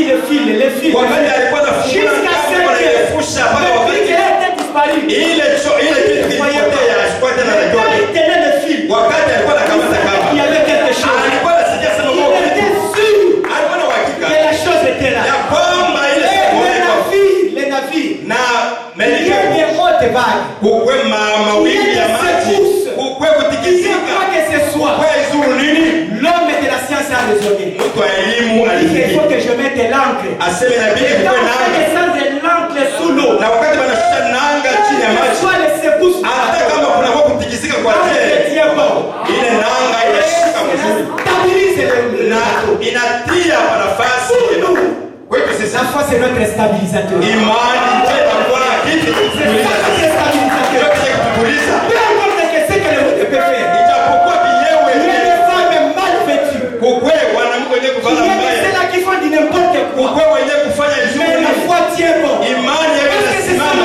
parti les fils. Wakati alikuwa anafungua kamba na kufusha mpaka wakati ile ilipotea alikuwa tena anajua. Wakati alikuwa anakamata kamba. Alikuwa anasikia sema Mungu. Alikuwa na uhakika. Ya kwamba ile na meli kukwe mawimbi ya maji kukwe kutikisika kukwe izuru nini mtu wa elimu alifikia aseme na bili kukwe nanga na wakati wanashusha nanga chini ya maji hata kama kuna kwa kutikisika kwa jele ile nanga inashika mzuri na inatia nafasi kwetu sisi. La foi c'est notre stabilisateur. Imani ndio kwa kitu kutuliza. Peu importe ce que le monde peut faire. Ijapokuwa biyewe Il y a des femmes mal vêtues. kukwe wanamke wenye kuvala Il y a mbaya. ceux-là qui font du n'importe quoi. Kukwe wenye kufanya Mais la nzuri. foi tient bon. Imani yake inasimama.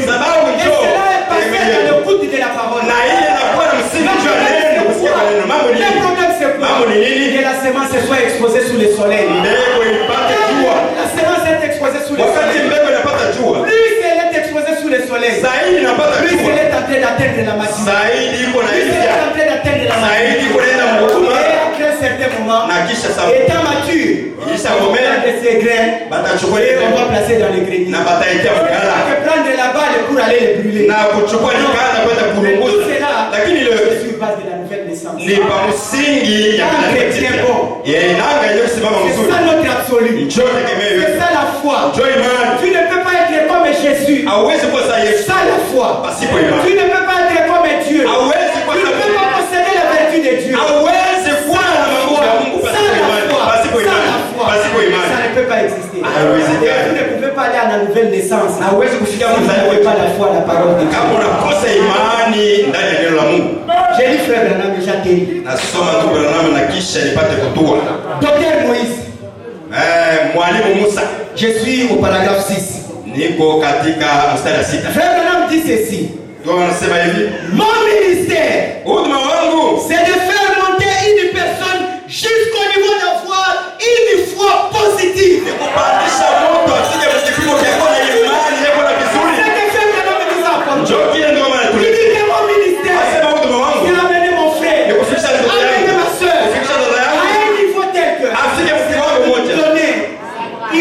Sababu Et njoo. cela est passé dans l'écoute de la parole. Na ile inakuwa na msingi wa neno kusikia maneno. Mambo ni Le nini? problème c'est quoi? Mambo ni nini? Que la semence soit exposée sous le soleil. Mbegu ipate jua. La semence est exposée sous le Wakati soleil. mbegu inapata jua. Plus elle est exposée sous le soleil, Zaidi inapata plus jua. elle est en train d'atteindre la maturité. Zaidi iko na Plus elle hisia. est en train d'atteindre la Zaidi maturité. iko naenda mkutuma. Et après un certain moment, Na kisha étant mature, Kisha on ngomea. prend de ses grains batachukua et on ile va placer dans les greniers. na bataitia On mgala va prendre la balle pour aller les brûler. na kuchukua nikanda kwenda Mais tout kulunguza, cela, lakini c'est ile sur base de la nouvelle naissance. ni pa msingi ya Nanga kila tient kitu. bon. Yeye nanga yenyewe simama C'est mzuri. ça notre absolu. Njoo tegemee C'est wewe. ça la foi. Njoo imani. Tu ne peux pas être comme Jésus. Hauwezi kuwa sawa Yesu Ça la foi. pasipo Tu imani. ne peux pas être comme Dieu. Hauwezi kuwa Tu ne peux pas sawa. posséder la vertu de Dieu. Hauwezi kuwa na mambo ya Mungu Ça pasipo la imani. foi. Pasipo Ça imani. la foi. Pasipo Ça imani. ne peut pas exister. Haiwezekani. Et vous ne pouvez pas aller à la nouvelle naissance. Hauwezi kufikia Si vous mzaliwa n'avez pas la foi à la parole de kama Dieu. unakosa imani ndani ya neno la Mungu. J'ai dit frère Branham déjà terrible. Nasoma tu Branham na kisha nipate kutua. Docteur Moïse, Mwalimu Musa je suis au paragraphe 6. niko katika mstari wa 6. Frère Branham dit ceci. Ndio wanasema hivi. Mon ministère, Huduma wangu c'est de faire monter une personne jusqu'au niveau d'avoir une foi positive. kupandisha moto asije mkipimo cha kona imani yako na vizuri. C'est que frère Branham nous a apporté. Njoo kile ndio maana Il tulikuwa. dit que mon ministère, Asema huduma wangu c'est amener mon frère, ni kufikisha ndoto amener yangu. ma soeur Kufikisha ndoto à yangu. un niveau tel que Asije mkiwango moja. donner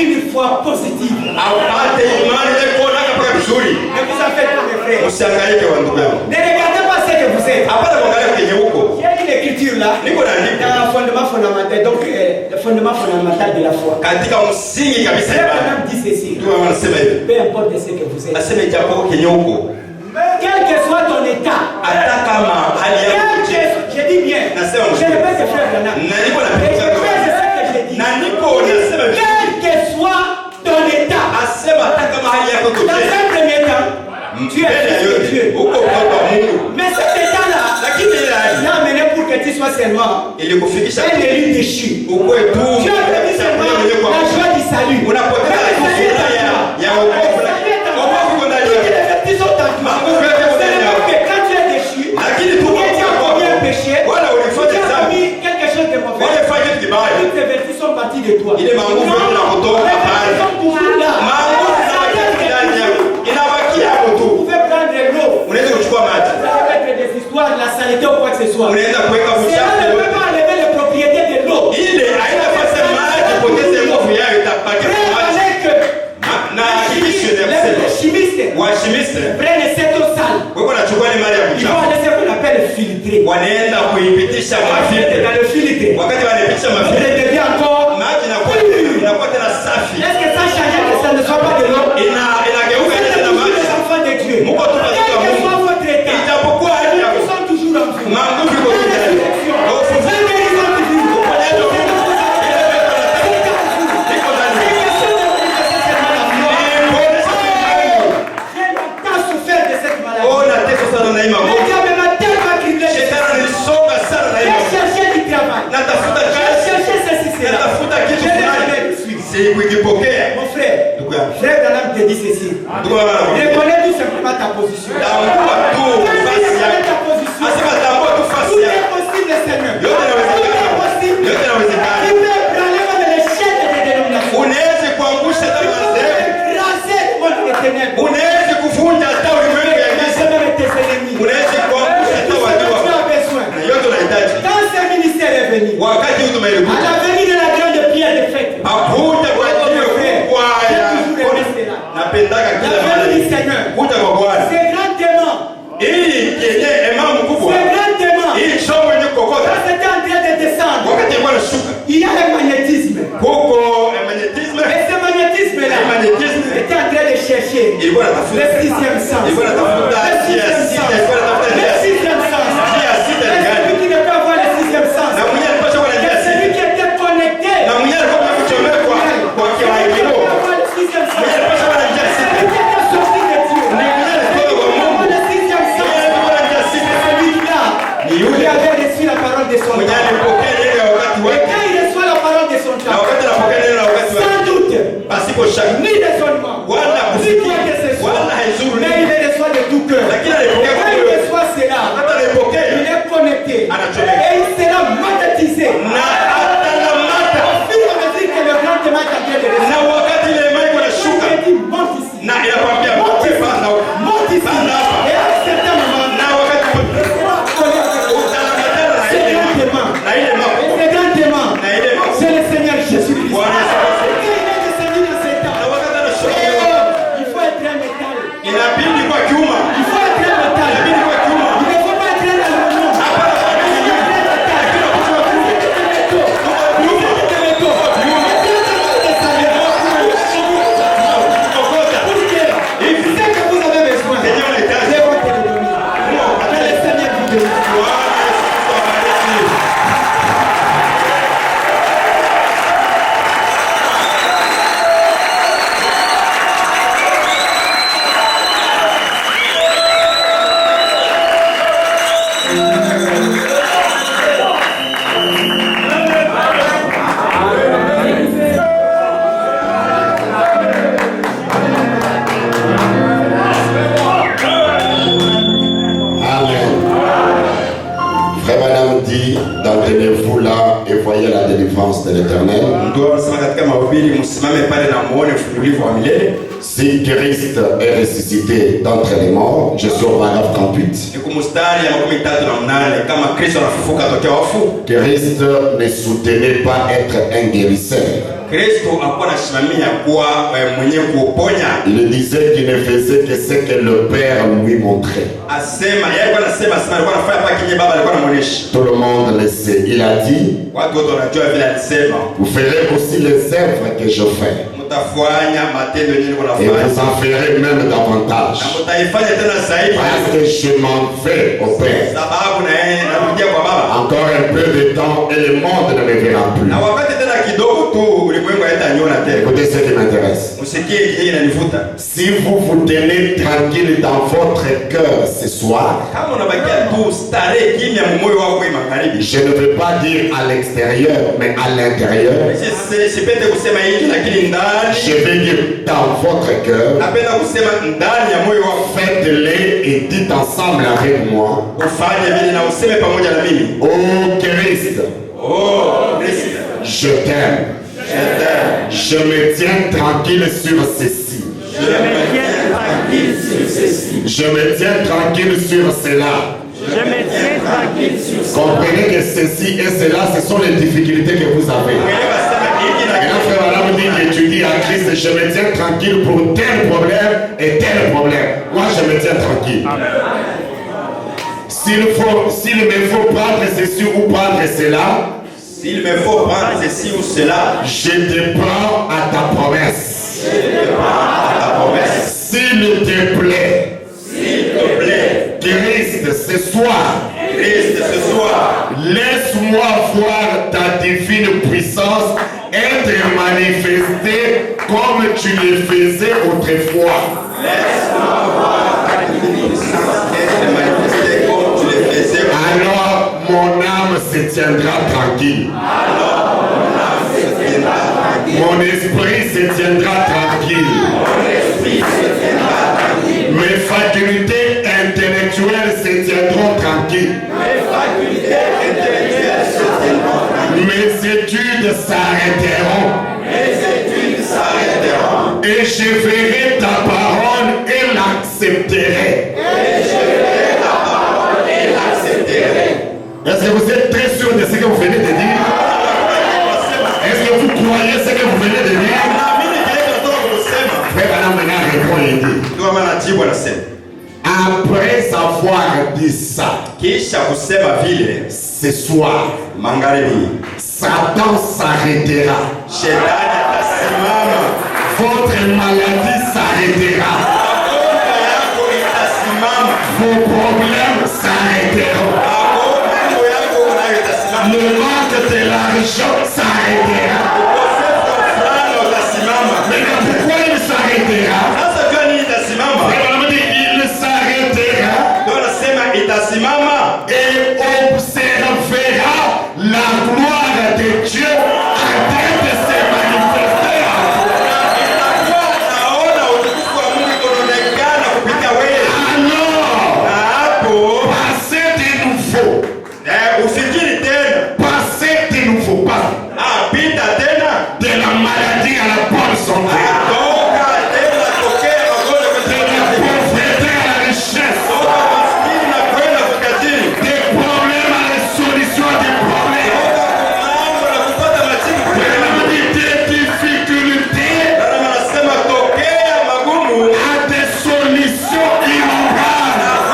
une foi positive. Apate imani ile kuona kama vizuri. Ne vous en faites pas mes frères. Usihangaike wa ndugu yangu. Ne regardez pas ce que vous êtes. Hapana kuangalia kwenye huko. Il y a une écriture là. Niko na andiko. Dans le fondement fondamental, donc le fondement fondamental de la foi. Katika msingi kabisa Frère imani. Branham dit ceci. Ndio wanasema hivi. Peu importe ce que vous êtes. Aseme japo kwenye huko. Quel que soit ton état. Hata kama hali yako Je dis bien. Nasema Je répète que frère Branham. na niko na Et je fais ce que je dis. na niko nasema hivi. Quel que soit ton état. Asema hata kama hali yako Dans kutokea. un premier temps, tu es Mbele ya fils de yote Dieu. huko mtoto wa Mungu. Mais cet état-là, Lakini ile hali n'a amené pour que tu sois seulement ili kufikisha un élu déchu. ukwe tu Tu as perdu seulement la joie du salut. unapoteza Mais le salut est furaha en toi. ya wokovu. Le salut est en toi. Wokovu uko ndani Toutes yako. les vertus sont en toi. Mungu yote uko ndani Seulement yako. que quand tu es déchu, Lakini tu ou bien tu as commis un péché, wala tu ulifanya as dhambi. commis quelque chose de mauvais. Wale fanya kitu kibaya. Toutes les vertus sont parties de toi. Ile manguvu yote yanakutoka Les pale. vertus sont toujours là. Manguvu zinabaki ndani yako. Inabakia hapo Vous tu. pouvez prendre l'eau. Unaweza kuchukua maji. Vous pouvez mettre des histoires, de la saleté ou quoi que ce soit. Unaweza kuweka Cela uchafu. ne peut pas enlever les propriétés de l'eau. Ile haina fasi maji poteze nguvu yao itabaki kwa maji. Na hakikisho ya kusema. Les chimistes Washimiste prennent cette eau sale. wako nachukua ile mali ya Ils vont kuchafu. aller ce qu'on appelle filtrer. Wanaenda kuipitisha Dans mafiltre. le filtre, Wakati wanapitisha ça mafiltre, devient encore. maji inakuwa tena safi. Est-ce que ça change que ça ne soit pas de l'eau? Inageuka Vous êtes tena toujours maji. des enfants de Dieu. Mungu atupatie Quel que Mungu. soit votre état, Ijapokuwa hali yako ils sont toujours en vous. manguvu iko Dans la ndani. résurrection, Hofu la guérison divine. Uponyaji wa Mungu. Iko ndani. C'est question de manifester seulement la foi. Ni kuonesha tu imani. J'ai longtemps souffert de cette maladie. Oh, nateswa sana na hii Le magonjwa. diable m'a tellement criblé. Shetani ananisonga sana na hii J'ai magonjwa. cherché du travail. Natafuta J'ai kazi. cherché ceci, cela. Natafuta kitu Je n'ai fulani. jamais reçu. Sikukipokea. Mon frère, Ndugu yangu. frère Branham te dit ceci. Ndugu yangu. Reconnais tout simplement ta position. Tambua tu fasi Reconnais ta yako. position. Asema tambua tu fasi Tout yako. est possible, Seigneur. Yote Tout est inawezekana. possible. Yote inawezekana. Il peut prendre même les chaînes des dénominations. Unaweza était en train de chercher le sixième sens. Le sixième sens. Celui qui ne peut avoir le sixième sens. Celui qui était connecté. Celui qui était sorti de Dieu. Le sixième sens. Celui-là, il avait reçu la parole de son temps. Et quand il reçoit la parole de son temps, sans doute, ni raisonnement, ni quoi que ce soit, mais il le reçoit de tout cœur. Quand il reçoit cela, il est connecté et il sera magnétisé. Au fur et à mesure que le grand témoin est en train de recevoir, il dit monte ici. Monte ici. Et à un certain moment, ce grand témoin, c'est le Seigneur Jésus-Christ. Il est descendu dans ces temps. Il faut être un métal. Il faut être un métal. Il ne faut pas être un aluminium. Tenez-vous là et voyez la délivrance de l'Éternel. Si Christ est ressuscité d'entre les morts, je suis au paragraphe 38. Christ ne soutenait pas être un guérisseur. Il disait qu'il ne faisait que ce que le Père lui montrait. Tout le monde le sait. Il a dit, vous ferez aussi les œuvres que je fais. Et vous en ferez même davantage. Parce que je m'en vais au Père. Encore un peu de temps et le monde ne me verra plus. Écoutez ce qui m'intéresse. Si vous vous tenez tranquille dans votre cœur ce soir, je ne veux pas dire à l'extérieur, mais à l'intérieur. Je vais dire dans votre cœur. Faites-les et dites ensemble avec moi. Oh Christ, je t'aime. Je me tiens tranquille sur ceci. Je me tiens tranquille sur cela. Comprenez que ceci et cela, ce sont les difficultés que vous avez. Et là, frère Madame dit que tu dis à Christ, je me tiens tranquille pour tel problème et tel problème. Moi, je me tiens tranquille. S'il me faut prendre ceci ou prendre cela, s'il me faut prendre ceci ou cela, je te prends à ta promesse. S'il te plaît, Christ, ce soir, laisse-moi voir ta divine puissance être manifestée comme tu le faisais autrefois. Laisse-moi voir ta divine puissance être manifestée comme tu le faisais autrefois. Alors mon âme se tiendra tranquille. Mon esprit se tiendra tranquille. Mes facultés intellectuelles se tiendront tranquilles. Mes études s'arrêteront. Et je verrai ta parole et l'accepterai. Est-ce que vous êtes très sûr de ce que vous venez de dire? Est-ce que vous croyez ce que vous venez de dire? Frère Madame répond et dit, après avoir dit ça, ce soir, Satan s'arrêtera. Votre maladies s'arrêtera. Vos problèmes s'arrêteront. Le manque de l'argent s'arrêtera. Mais pourquoi il s'arrêtera? Il s'arrêtera et observera la gloire de Dieu en train de se manifester. Alors, passez de nouveau. Passez de nouveau pas. De la maladie à la bonne santé. De la pauvreté à la richesse. Des problèmes à la solution des problèmes. Des difficultés à des solutions innombrables.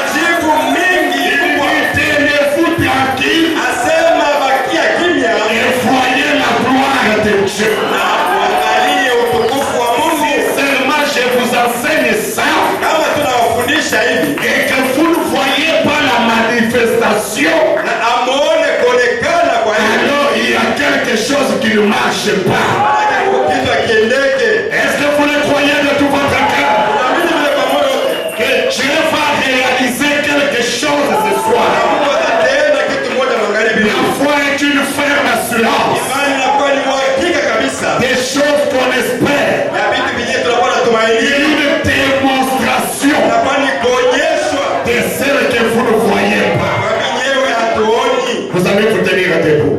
Tenez-vous tranquille et voyez la gloire de Dieu. Si seulement je vous enseigne ça et que vous ne voyez pas la manifestation, alors il y a quelque chose qui ne marche pas. Est-ce que vous le croyez de tout votre cœur que Dieu va réaliser quelque chose ce soir? La foi est une ferme assurance des choses qu'on espère. Une démonstration de celles que vous ne voyez pas. Vous allez vous tenir debout.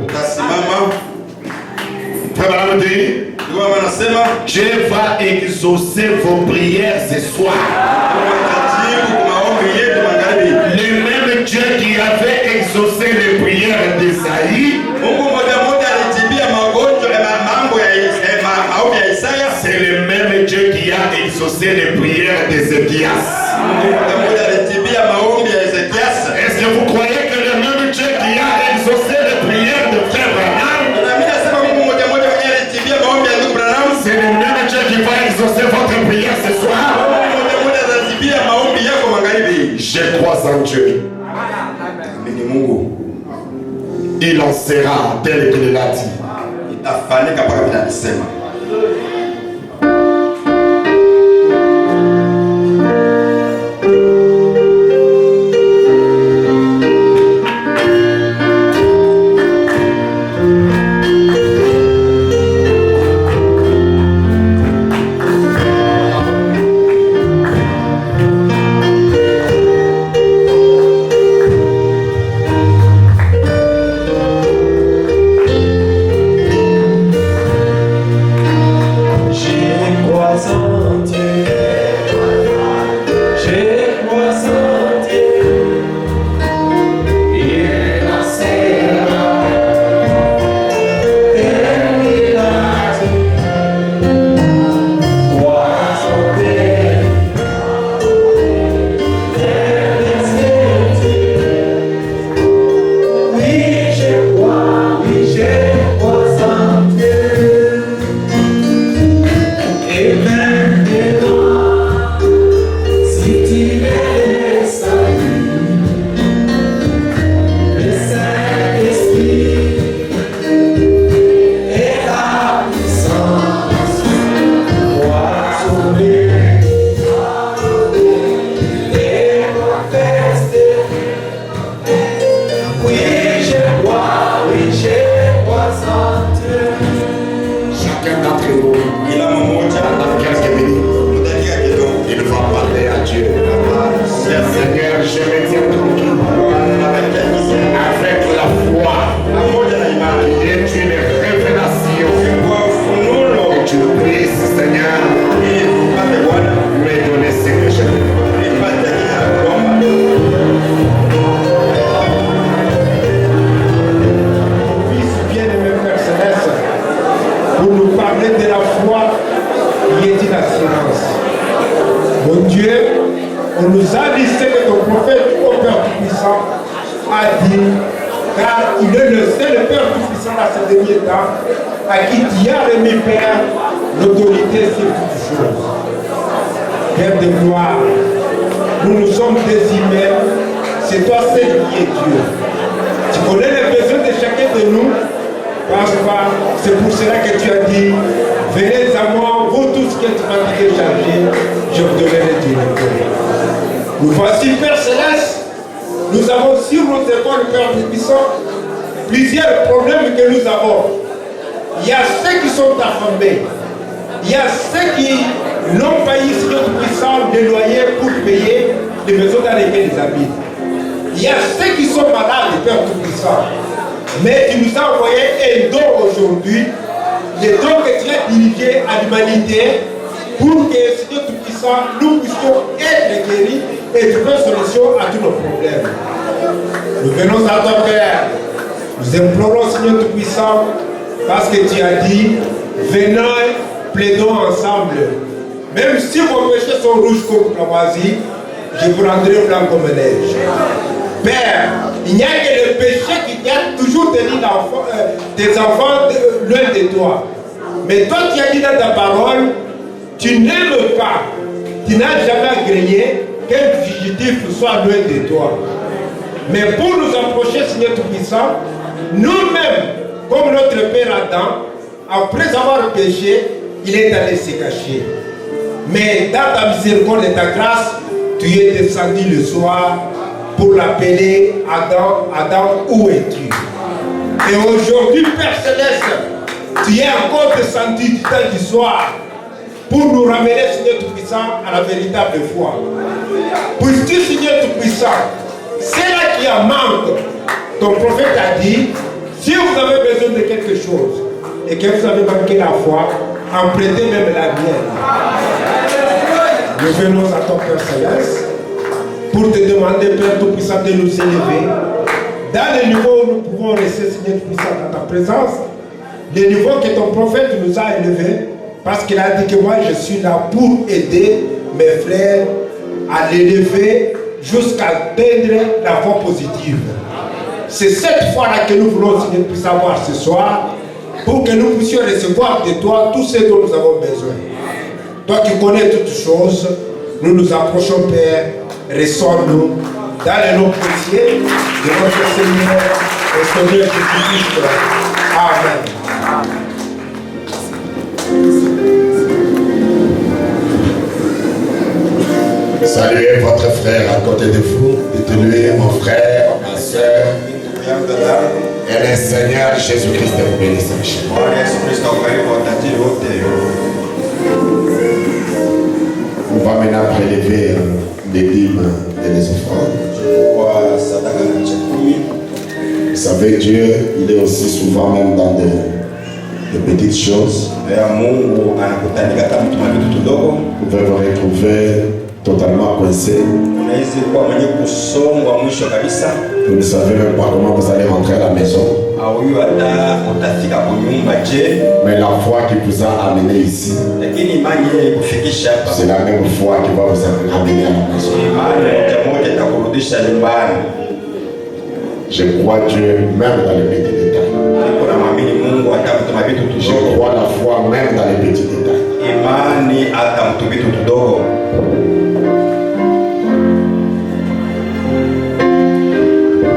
Frère Branham dit, Dieu va exaucer vos prières ce soir. Le même Dieu qui avait exaucé les prières d'Esaïe, c'est le même Dieu qui a exaucé les prières d'Ézéchias. Est-ce que vous croyez que le même Dieu qui a exaucé les prières de Frère Branham, c'est le même Dieu qui va exaucer votre prière ce soir? Je crois en Dieu. Il en sera tel qu'il l'a dit. à qui tu as remis, Père, l'autorité l'autorité sur toutes choses. Père de gloire, nous sommes des humains, c'est toi seul qui es Dieu. Tu connais les besoins de chacun de nous, parce que c'est pour cela que tu as dit, venez à moi, vous tous qui êtes fatigués et chargés, je vous donnerai du repos. Nous voici, Père Céleste, nous avons sur nos épaules, Père Puissant, plusieurs problèmes que nous avons. Il y a ceux qui sont affamés, il y a ceux qui n'ont pas eu Seigneur Puissant de loyer pour payer les maisons dans lesquelles ils habitent. Il y a ceux qui sont malades, Père Tout-Puissant. Mais tu nous as envoyé un don aujourd'hui, le don que tu as dirigé à l'humanité pour que, Seigneur Tout-Puissant, nous puissions être guéris et trouver solution à tous nos problèmes. Nous venons à ton Père. Nous implorons, Seigneur Tout-Puissant, parce que tu as dit, venons, plaidons ensemble. Même si vos péchés sont rouges comme la moisie, je vous rendrai blanc comme neige. Père, il n'y a que le péché qui t'a toujours tenu tes enfants loin de toi. Mais toi qui as dit dans ta parole, tu n'aimes pas, tu n'as jamais agréé qu'un fugitif soit loin de toi. Mais pour nous approcher, Seigneur Tout-Puissant, nous-mêmes, comme notre Père Adam, après avoir péché, il est allé se cacher. Mais dans ta miséricorde et ta grâce, tu es descendu le soir pour l'appeler Adam, Adam, où es-tu? Et aujourd'hui, Père Céleste, tu es encore descendu du temps du soir pour nous ramener, Seigneur Tout-Puissant, à la véritable foi. Puisses-tu, Seigneur Tout-Puissant, c'est là qu'il y a manque. Ton prophète a dit, si vous avez besoin de quelque chose et que vous avez manqué la foi, empruntez même la mienne. Nous venons à ton Père Céleste pour te demander, Père Tout-Puissant, de nous élever dans le niveau où nous pouvons rester, Seigneur Tout-Puissant, dans ta présence, le niveau que ton prophète nous a élevé, parce qu'il a dit que moi je suis là pour aider mes frères à l'élever jusqu'à atteindre la voie positive. C'est cette foi-là que nous voulons, Seigneur, puisse avoir ce soir, pour que nous puissions recevoir de toi tout ce dont nous avons besoin. Toi qui connais toutes choses, nous nous approchons, Père, ressors-nous dans les noms précieux de notre Seigneur et Sauveur Jésus-Christ. Amen. Saluez votre frère à côté de vous, dites-lui, mon frère, ma soeur, et le Seigneur Jésus-Christ vous bénisse. On va maintenant prélever les dîmes et les offrandes. Vous savez, Dieu, il est aussi souvent même dans des petites choses. Vous pouvez vous retrouver totalement coincé. Vous ne savez même pas comment vous allez rentrer à la maison. Mais la foi qui vous a amené ici, c'est la même foi qui va vous amener à la maison. Je crois Dieu même dans les petits détails. Je crois la foi même dans les petits détails.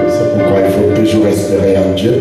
C'est pourquoi il faut toujours espérer en Dieu.